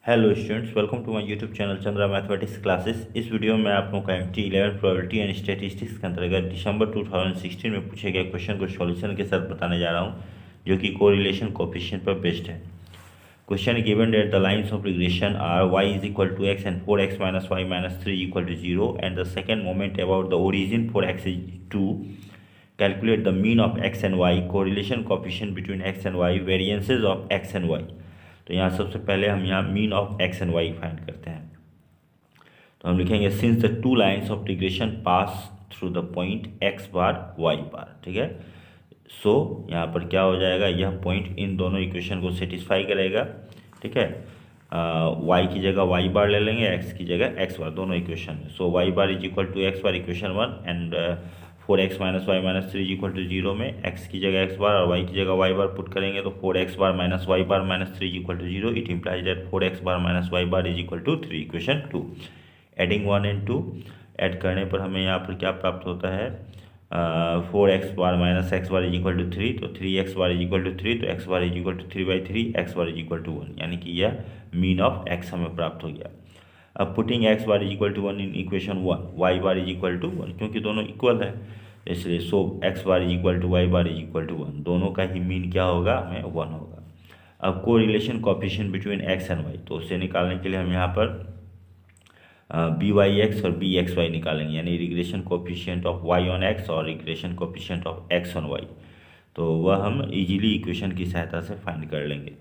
Hello students, welcome to my YouTube channel Chandra mathematics classes. इस video में आप लोगों का एमटी 11 प्रोबेबिलिटी एंड स्टैटिस्टिक्स के अंतर्गत दिसंबर 2016 में पूछे गए क्वेश्चन को सॉल्यूशन के साथ बताने जा रहा हूं, जो कि कोरिलेशन कोएफिशिएंट पर बेस्ड है। Question given that the lines of regression are y is equal to x and 4x minus Y minus 3 equal to 0 and the second moment about the origin for x is 2। Calculate the mean of x and y, correlation coefficient between x and y, variances of x and y। तो यहाँ सबसे पहले हम यहाँ mean of x and y find करते हैं। तो हम लिखेंगे since the two lines of regression pass through the point x bar y बार, ठीक है। सो यहाँ पर क्या हो जाएगा, यह पॉइंट इन दोनों इक्वेशन को सेटिस्फाई करेगा, ठीक है। y की जगह y बार ले लेंगे, x की जगह x बार, दोनों इक्वेशन में। So y bar is equal to x bar equation 1 and 4x minus Y minus 3 equal to 0 में x की जगह x बार और y की जगह y बार पुट करेंगे तो 4x bar minus Y bar minus 3 equal to 0। It implies that 4x bar minus Y bar is equal to 3, equation 2। Adding 1 and 2 add करने पर हमें यहाँ पर क्या प्राप्त होता है, 4x bar minus x bar is equal to 3, तो 3x bar is equal to 3, तो x bar is equal to 3/3, x bar is equal to 1, यानी कि यह मीन ऑफ x हमें प्राप्त हो गया। अब putting x bar is equal to 1 in equation 1, y bar is equal to 1, क्योंकि दोनों इक्वल है इसलिए so x bar is equal to Y bar is equal to 1, दोनों का ही मीन क्या होगा, हमें 1 होगा। अब correlation coefficient between x and y, तो उसे निकालने के लिए हम यहाँ पर by(x) और bxy निकालेंगे, यानी regression coefficient of y on x और regression coefficient of x on y। तो वह हम इजीली इक्वेशन की सहायता से फाइंड कर लेंगे।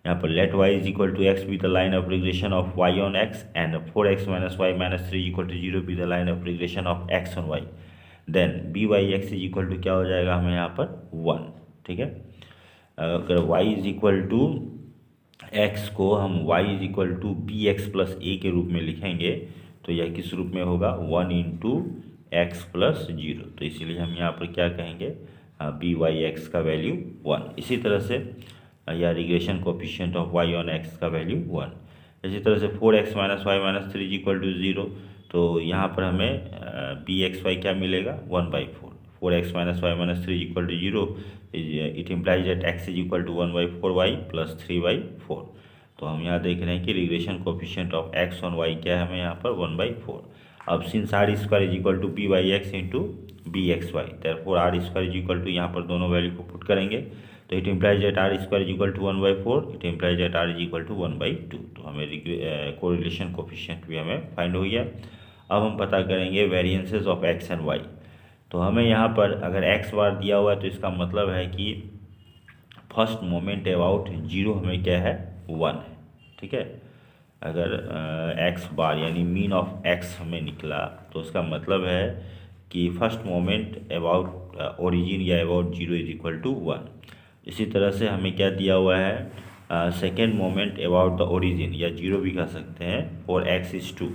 यहाँ पर let y is equal to X be the line of regression of y on x and 4x minus Y minus 3 equal to 0 be the line of regression of x on y। Then by(x) is equal to क्या हो जाएगा, हमें यहाँ पर 1, ठीक है। अगर y is equal to x को हम y is equal to b x plus a के रूप में लिखेंगे तो यह किस रूप में होगा, 1 इंटू एक्स प्लस 0। तो इसीलिए हम यहाँ पर क्या कहेंगे, by(x) का वैल्यू 1। इसी तरह से यह regression coefficient of y on x का वैल्यू 1। इसी तरह से 4x minus Y minus 3 equal to 0, तो यहाँ पर हमें bxy क्या मिलेगा, 1/4। 4x minus Y minus 3 equal to 0, it implies that x is equal to 1/4y plus 3/4। तो हम यहाँ देख रहे हैं कि regression coefficient of x on y क्या है, हमें यहाँ पर 1/4। अब since r square is equal to by(x) into bxy, therefore r square is equal to, यहाँ पर दोनों वैल्यू को पुट करेंगे तो it implies that r square is equal to 1/4, it implies that r is equal to 1/2। तो हमें correlation coefficient भी हमें फाइंड हो गया। अब हम पता करेंगे variances of x and y। तो हमें यहाँ पर अगर x बार दिया हुआ है तो इसका मतलब है कि फर्स्ट मोमेंट अबाउट 0 हमें क्या है, 1 है, ठीक है। अगर x बार यानी मीन ऑफ x हमें निकला तो उसका मतलब है कि फर्स्ट मोमेंट अबाउट ओरिजिन या अबाउट 0 इज इक्वल टू 1। इसी तरह से हमें क्या दिया हुआ है, second moment about the origin या 0 भी कह सकते हैं, फॉर x इज 2।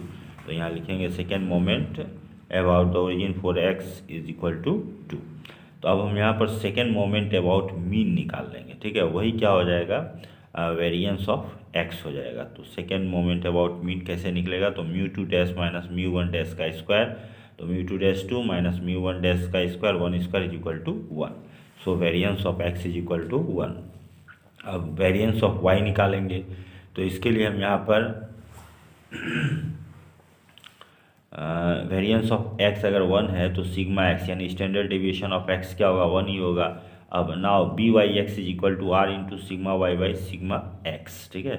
तो यहाँ लिखेंगे second moment about the origin for x is equal to 2। तो अब हम यहाँ पर सेकेंड मोमेंट अबाउट मीन निकाल लेंगे, ठीक है। वही क्या हो जाएगा, वेरिएंस ऑफ x हो जाएगा। तो सेकेंड मोमेंट अबाउट मीन कैसे निकलेगा, तो μ2 डैश माइनस μ1 डैश का स्क्वायर, तो μ2 डैश 2 माइनस μ1 डैश का square 1 square is equal to 1। So variance of x is equal to 1। अब वेरिएंस ऑफ y निकालेंगे तो इसके लिए हम यहाँ पर वेरिएंस ऑफ x अगर 1 है तो सिग्मा x यानी स्टैंडर्ड डेविएशन ऑफ x क्या होगा, 1 ही होगा। अब now by(x) is equal to r into sigma y by sigma x, ठीक है।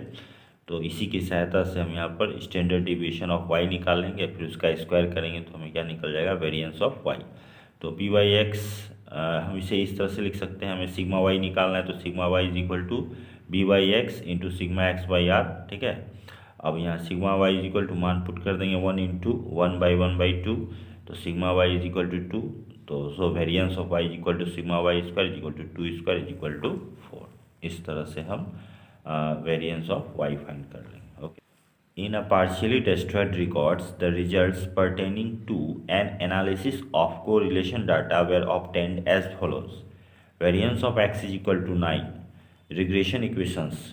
तो इसी की सहायता से हम यहाँ पर स्टैंडर्ड डेविएशन ऑफ y निकालेंगे, फिर उसका स्क्वायर करेंगे तो हमें क्या निकल जाएगा, वेरिएंस ऑफ y। तो by(x) हम इसे इस तरह से लिख सकते हैं, हमें सिग्मा y निकालना है तो sigma y is equal to by(x) into sigma x by r, ठीक है। अब यहाँ sigma y is equal to मान पुट कर देंगे 1 इंटू 1/1/2, तो sigma y is equal to 2। तो so variance of y is equal to sigma y square is equal to 2 square is equal to 4। इस तरह से हम वेरिएंस ऑफ y फाइंड कर लेंगे, okay. In a partially destroyed records the results pertaining to an analysis of correlation data were obtained as follows. Variance of x is equal to 9, regression equations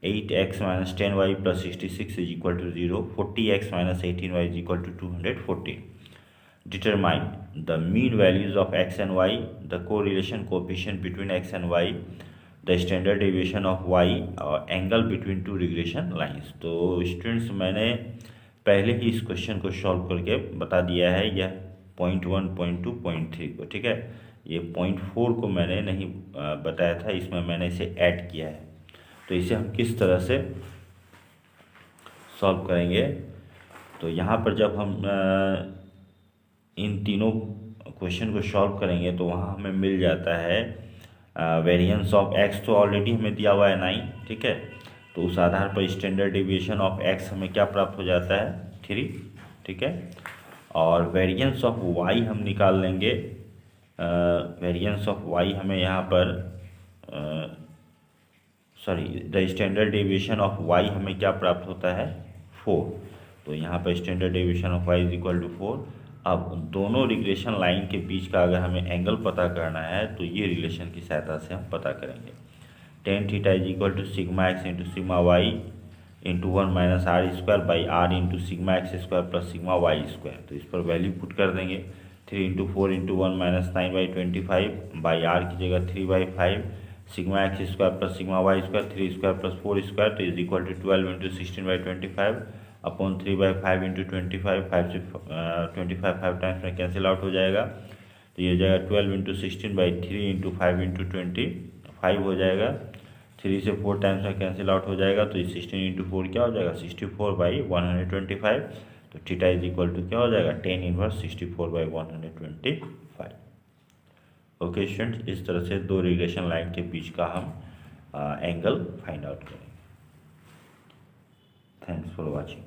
8x minus 10y plus 66 is equal to 0, 40x minus 18y is equal to 214. Determine the mean values of x and y, the correlation coefficient between x and y, the standard deviation of Y angle between two regression lines. तो students मैंने पहले ही इस question को solve करके बता दिया है, यह पॉइंट 1, पॉइंट 2, पॉइंट 3 को, ठीक है। ये पॉइंट 4 को मैंने नहीं बताया था, इसमें मैंने इसे ऐड किया है। तो इसे हम किस तरह से सॉल्व करेंगे, तो यहाँ पर जब हम इन तीनों क्वेश्चन को सॉल्व करेंगे तो वहाँ हमें मिल जाता है वेरिएंस ऑफ एक्स तो ऑलरेडी हमें दिया हुआ है 9, ठीक है। तो उस आधार पर स्टैंडर्ड डेविएशन ऑफ एक्स हमें क्या प्राप्त हो जाता है 3, ठीक है। और वेरिएंस ऑफ वाई हम निकाल लेंगे, वेरिएंस ऑफ वाई हमें यहाँ पर the standard deviation of Y हमें क्या प्राप्त होता है 4। तो यहाँ पर standard deviation of Y is equal to 4। अब दोनों रिग्रेशन लाइन के बीच का अगर हमें एंगल पता करना है तो ये रिलेशन की सहायता से हम पता करेंगे। tan theta is equal to sigma x into sigma y into 1 minus r square by r into sigma x square plus sigma y square. तो इस पर वैल्यू पुट कर देंगे, 3 into 4 into 1 minus 9/25 by r की जगह 3/5 sigma x square plus sigma y square 3 square plus 4 square. तो is equal to 12 into 16/25 upon 3/5 into 25, 5 से 25 5 times में कैंसिल आउट हो जाएगा। तो ये हो जाएगा 12 इंटू 16/3 इंटू 5 इंटू 25 हो जाएगा। 3 से 4 टाइम्स में कैंसिल आउट हो जाएगा। तो ये 16 इंटू 4 क्या हो जाएगा 64/125। तो थीटा इज इक्वल टू क्या हो जाएगा tan इनवर्स 64/125। ओके स्टूडेंट्स, इस तरह से दो रिग्रेशन लाइन के बीच का हम एंगल फाइंड आउट करेंगे। Thanks for watching.